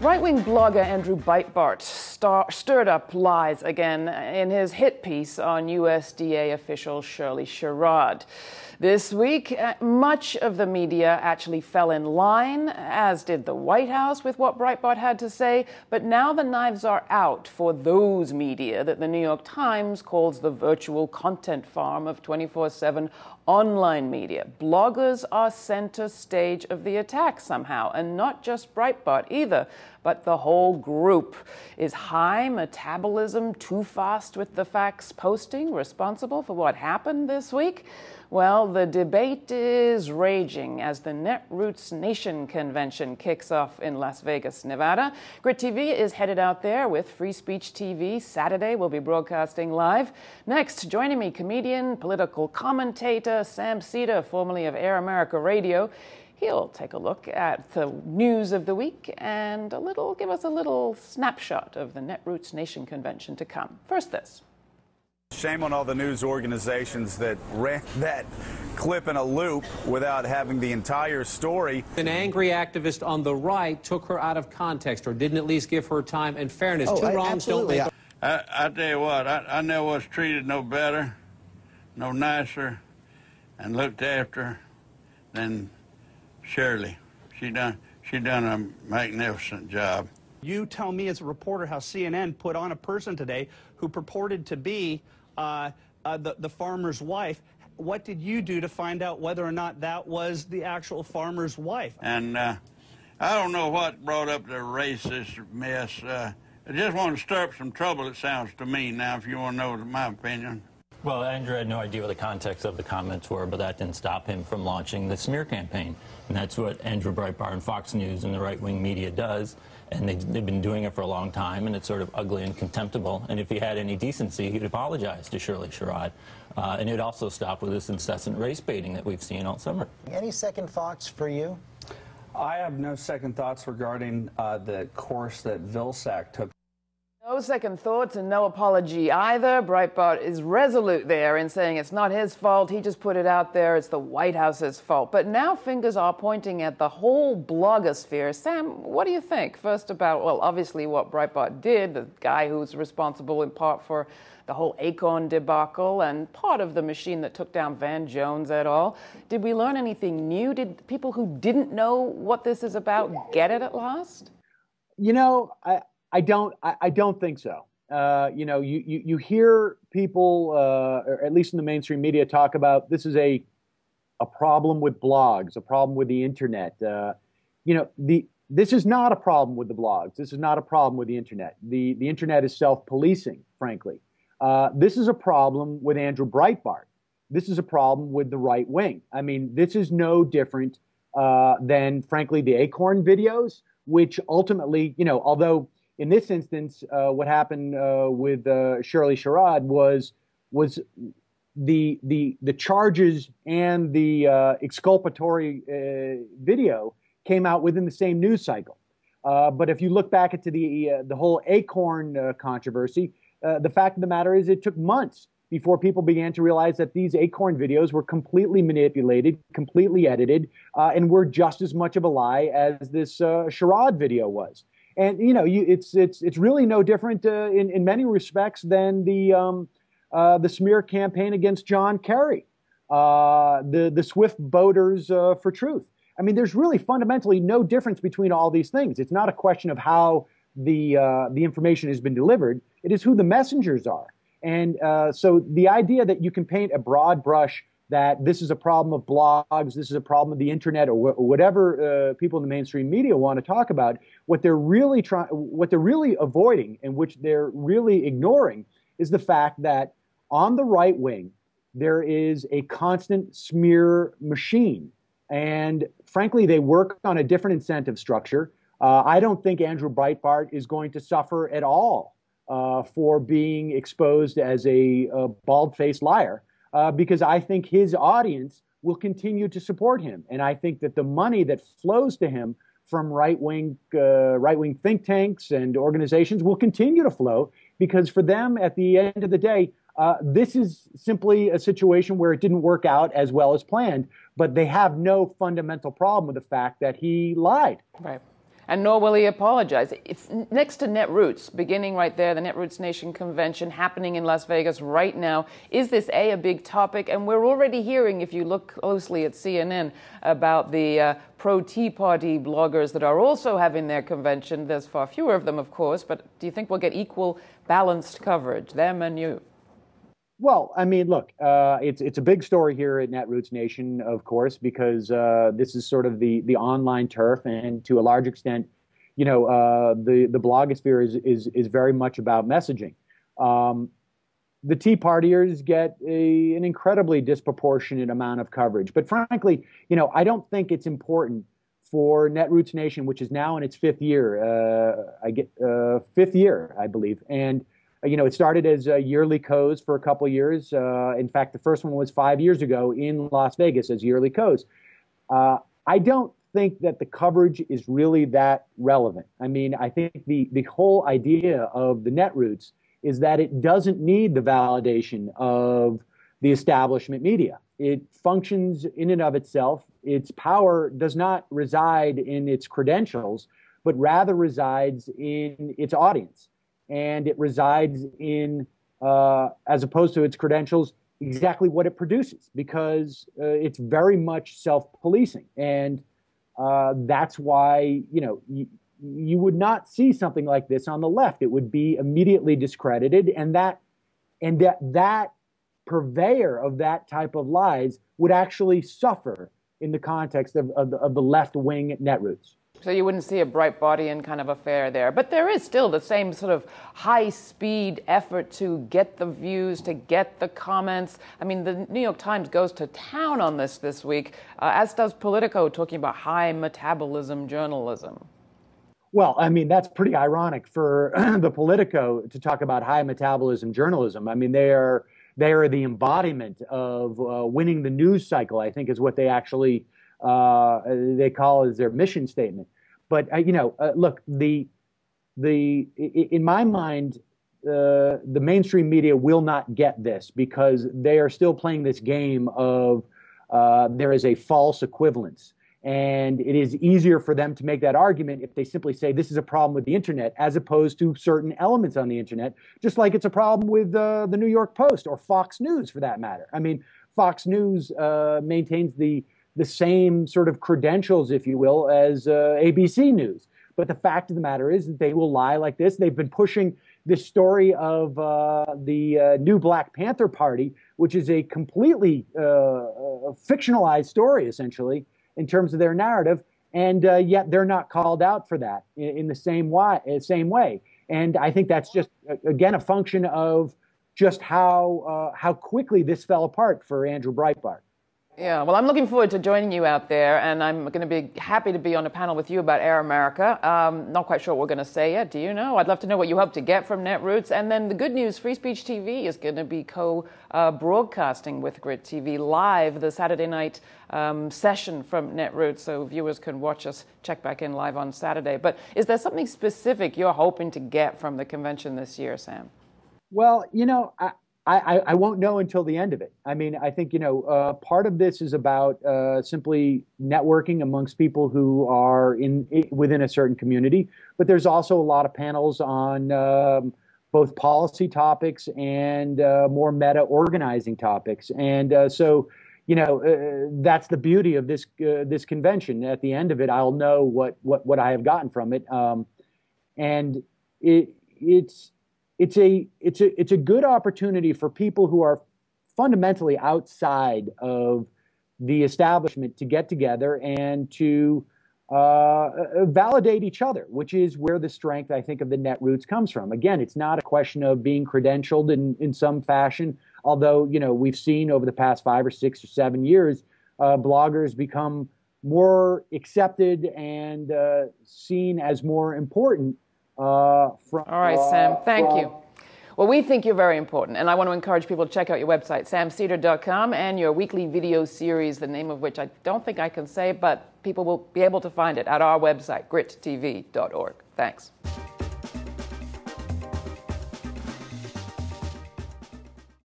Right-wing blogger Andrew Breitbart stirred up lies again in his hit piece on USDA official Shirley Sherrod. This week, much of the media actually fell in line, as did the White House, with what Breitbart had to say. But now the knives are out for those media that the New York Times calls the virtual content farm of 24/7 online media. Bloggers are center stage of the attack somehow, and not just Breitbart either, but the whole group. Is high metabolism, too fast with the facts posting, responsible for what happened this week? Well, the debate is raging as the Netroots Nation convention kicks off in Las Vegas, Nevada. GRITtv is headed out there with Free Speech TV. Saturday, we'll be broadcasting live. Next, joining me, comedian, political commentator Sam Seder, formerly of Air America Radio. He'll take a look at the news of the week and give us a little snapshot of the Netroots Nation convention to come. First, this. Shame on all the news organizations that ran that clip in a loop without having the entire story. An angry activist on the right took her out of context, or didn't at least give her time and fairness. Two wrongs don't make I tell you what, I never was treated no better, no nicer, and looked after than Shirley. She done a magnificent job. You tell me as a reporter how CNN put on a person today who purported to be the farmer's wife. What did you do to find out whether or not that was the actual farmer's wife? And I don't know what brought up the racist mess. I just want to stir up some trouble, it sounds to me now, if you want to know my opinion. Well, Andrew had no idea what the context of the comments were, but that didn't stop him from launching the smear campaign. And that's what Andrew Breitbart and Fox News and the right-wing media does. And they've been doing it for a long time, and it's sort of ugly and contemptible. And if he had any decency, he'd apologize to Shirley Sherrod. And it'd also stop with this incessant race baiting that we've seen all summer. Any second thoughts for you? I have no second thoughts regarding the course that Vilsack took. No second thoughts and no apology either. Breitbart is resolute there in saying it's not his fault. He just put it out there. It's the White House's fault. But now fingers are pointing at the whole blogosphere. Sam, what do you think? First about, well, obviously what Breitbart did, the guy who's responsible in part for the whole Acorn debacle and part of the machine that took down Van Jones et al. Did we learn anything new? Did people who didn't know what this is about get it at last? You know, I don't think so. You know, you hear people, or at least in the mainstream media, talk about this is a problem with blogs, a problem with the internet. You know, this is not a problem with the blogs. This is not a problem with the internet. The internet is self-policing, frankly. This is a problem with Andrew Breitbart. This is a problem with the right wing. I mean, this is no different than, frankly, the Acorn videos, which ultimately, you know, although in this instance, what happened with Shirley Sherrod was the charges and the exculpatory video came out within the same news cycle. But if you look back into the whole Acorn controversy, the fact of the matter is it took months before people began to realize that these Acorn videos were completely manipulated, completely edited, and were just as much of a lie as this Sherrod video was. And you know, it's really no different in many respects than the smear campaign against John Kerry, the Swift voters for truth. I mean, there's really fundamentally no difference between all these things. It's not a question of how the information has been delivered. It is who the messengers are. And so the idea that you can paint a broad brush that this is a problem of blogs, this is a problem of the internet, or whatever people in the mainstream media want to talk about, what they're really avoiding and which they're really ignoring is the fact that on the right wing, there is a constant smear machine. And frankly, they work on a different incentive structure. I don't think Andrew Breitbart is going to suffer at all for being exposed as a bald-faced liar. Because I think his audience will continue to support him. And I think that the money that flows to him from right-wing think tanks and organizations will continue to flow, because for them, at the end of the day, this is simply a situation where it didn't work out as well as planned, but they have no fundamental problem with the fact that he lied. Right. And nor will he apologize. It's next to Netroots, beginning right there, the Netroots Nation convention happening in Las Vegas right now. Is this a big topic? And we're already hearing, if you look closely at CNN, about the pro-Tea Party bloggers that are also having their convention. There's far fewer of them, of course, but do you think we'll get equal balanced coverage, them and you? Well, I mean, look, it's a big story here at Netroots Nation, of course, because this is sort of the online turf, and to a large extent, you know, the blogosphere is very much about messaging. The Tea Partiers get an incredibly disproportionate amount of coverage, but frankly, you know, I don't think it's important for Netroots Nation, which is now in its fifth year. Fifth year, I believe, and you know, it started as yearly codes for a couple of years. In fact, the first one was 5 years ago in Las Vegas as yearly codes. I don't think that the coverage is really that relevant. I mean, I think the whole idea of the Netroots is that it doesn't need the validation of the establishment media. It functions in and of itself. Its power does not reside in its credentials, but rather resides in its audience. And it resides in, as opposed to its credentials, exactly what it produces, because it's very much self-policing. And that's why, you know, you would not see something like this on the left. It would be immediately discredited, and that purveyor of that type of lies would actually suffer in the context of the left-wing Netroots. So you wouldn't see a Breitbartian kind of affair there. But there is still the same sort of high-speed effort to get the views, to get the comments. I mean, the New York Times goes to town on this week, as does Politico, talking about high metabolism journalism. Well, I mean, that's pretty ironic for the Politico to talk about high metabolism journalism. I mean, they are the embodiment of winning the news cycle, I think is what they actually they call as their mission statement. But you know, look, in my mind, the mainstream media will not get this, because they are still playing this game of there is a false equivalence, and it is easier for them to make that argument if they simply say this is a problem with the internet, as opposed to certain elements on the internet, just like it's a problem with the New York Post or Fox News, for that matter. I mean, Fox News maintains the same sort of credentials, if you will, as ABC News. But the fact of the matter is that they will lie like this. They've been pushing this story of the new Black Panther Party, which is a completely fictionalized story, essentially, in terms of their narrative, and yet they're not called out for that in the same way. And I think that's just, again, a function of just how quickly this fell apart for Andrew Breitbart. Yeah, well, I'm looking forward to joining you out there, and I'm going to be happy to be on a panel with you about Air America. Not quite sure what we're going to say yet. Do you know? I'd love to know what you hope to get from Netroots. And then the good news, Free Speech TV is going to be co-broadcasting with GRITtv live the Saturday night session from Netroots, so viewers can watch us check back in live on Saturday. But is there something specific you're hoping to get from the convention this year, Sam? Well, you know, I won't know until the end of it. I mean, I think, you know, part of this is about simply networking amongst people who are within a certain community. But there's also a lot of panels on both policy topics and more meta organizing topics. And so, you know, that's the beauty of this convention. At the end of it, I'll know what I have gotten from it. And it's a good opportunity for people who are fundamentally outside of the establishment to get together and to validate each other, which is where the strength, I think, of the Netroots comes from. Again, it's not a question of being credentialed in some fashion, although, you know, we've seen over the past 5 or 6 or 7 years, bloggers become more accepted and seen as more important. All right, Sam, thank you. Well, we think you're very important, and I want to encourage people to check out your website, samseder.com, and your weekly video series, the name of which I don't think I can say, but people will be able to find it at our website, GRITtv.org. Thanks.